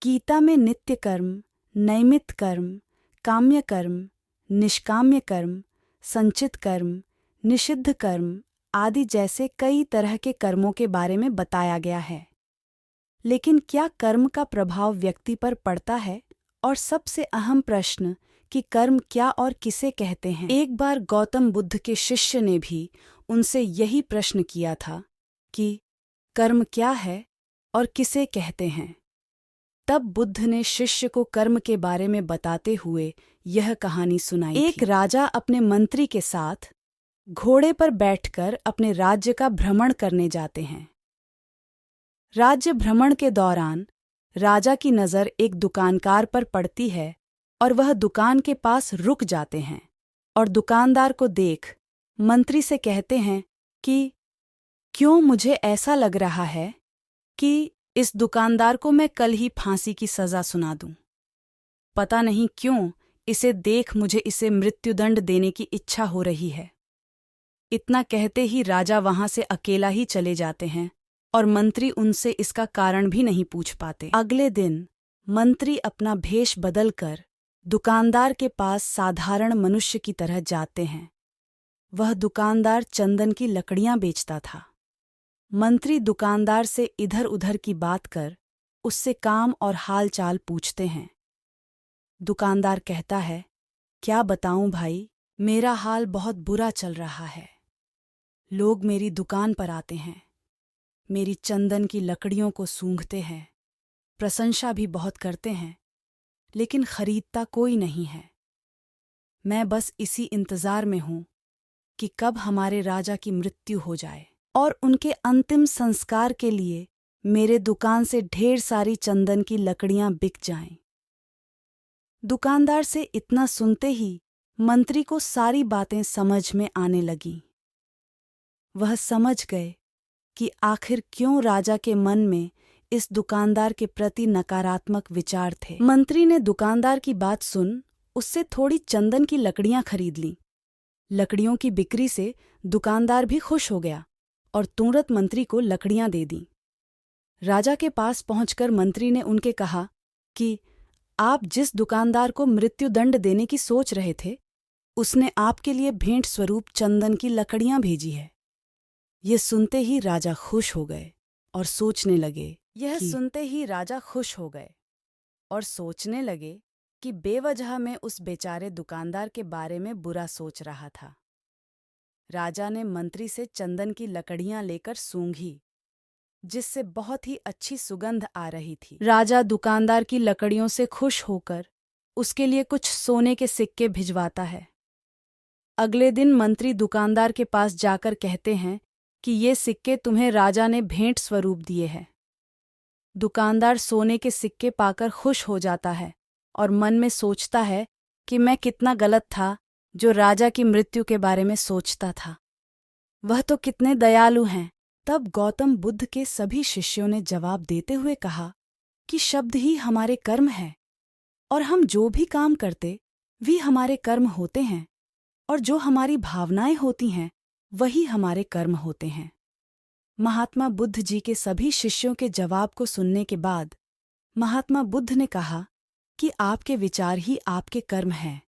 गीता में नित्य कर्म, नैमित्त कर्म, काम्य कर्म, निष्काम्य कर्म, संचित कर्म, निषिद्ध कर्म आदि जैसे कई तरह के कर्मों के बारे में बताया गया है। लेकिन क्या कर्म का प्रभाव व्यक्ति पर पड़ता है? और सबसे अहम प्रश्न कि कर्म क्या और किसे कहते हैं। एक बार गौतम बुद्ध के शिष्य ने भी उनसे यही प्रश्न किया था कि कर्म क्या है और किसे कहते हैं। तब बुद्ध ने शिष्य को कर्म के बारे में बताते हुए यह कहानी सुनाई थी। एक राजा अपने मंत्री के साथ घोड़े पर बैठकर अपने राज्य का भ्रमण करने जाते हैं। राज्य भ्रमण के दौरान राजा की नज़र एक दुकानदार पर पड़ती है और वह दुकान के पास रुक जाते हैं और दुकानदार को देख मंत्री से कहते हैं कि क्यों मुझे ऐसा लग रहा है कि इस दुकानदार को मैं कल ही फांसी की सज़ा सुना दूं। पता नहीं क्यों इसे देख मुझे इसे मृत्युदंड देने की इच्छा हो रही है। इतना कहते ही राजा वहां से अकेला ही चले जाते हैं और मंत्री उनसे इसका कारण भी नहीं पूछ पाते। अगले दिन मंत्री अपना भेष बदलकर दुकानदार के पास साधारण मनुष्य की तरह जाते हैं। वह दुकानदार चंदन की लकड़ियां बेचता था। मंत्री दुकानदार से इधर उधर की बात कर उससे काम और हाल चाल पूछते हैं। दुकानदार कहता है, क्या बताऊं भाई, मेरा हाल बहुत बुरा चल रहा है। लोग मेरी दुकान पर आते हैं, मेरी चंदन की लकड़ियों को सूंघते हैं, प्रशंसा भी बहुत करते हैं, लेकिन खरीदता कोई नहीं है। मैं बस इसी इंतज़ार में हूं कि कब हमारे राजा की मृत्यु हो जाए और उनके अंतिम संस्कार के लिए मेरे दुकान से ढेर सारी चंदन की लकड़ियां बिक जाएं। दुकानदार से इतना सुनते ही मंत्री को सारी बातें समझ में आने लगीं। वह समझ गए कि आखिर क्यों राजा के मन में इस दुकानदार के प्रति नकारात्मक विचार थे। मंत्री ने दुकानदार की बात सुन उससे थोड़ी चंदन की लकड़ियां खरीद लीं। लकड़ियों की बिक्री से दुकानदार भी खुश हो गया और तुरंत मंत्री को लकड़ियां दे दीं। राजा के पास पहुंचकर मंत्री ने उनके कहा कि आप जिस दुकानदार को मृत्युदंड देने की सोच रहे थे, उसने आपके लिए भेंट स्वरूप चंदन की लकड़ियां भेजी है। ये सुनते ही राजा खुश हो गए और सोचने लगे कि बेवजह में उस बेचारे दुकानदार के बारे में बुरा सोच रहा था। राजा ने मंत्री से चंदन की लकड़ियां लेकर सूंघी, जिससे बहुत ही अच्छी सुगंध आ रही थी। राजा दुकानदार की लकड़ियों से खुश होकर उसके लिए कुछ सोने के सिक्के भिजवाता है। अगले दिन मंत्री दुकानदार के पास जाकर कहते हैं कि ये सिक्के तुम्हें राजा ने भेंट स्वरूप दिए हैं। दुकानदार सोने के सिक्के पाकर खुश हो जाता है और मन में सोचता है कि मैं कितना गलत था जो राजा की मृत्यु के बारे में सोचता था। वह तो कितने दयालु हैं। तब गौतम बुद्ध के सभी शिष्यों ने जवाब देते हुए कहा कि शब्द ही हमारे कर्म है और हम जो भी काम करते वे हमारे कर्म होते हैं और जो हमारी भावनाएं होती हैं वही हमारे कर्म होते हैं। महात्मा बुद्ध जी के सभी शिष्यों के जवाब को सुनने के बाद महात्मा बुद्ध ने कहा कि आपके विचार ही आपके कर्म हैं।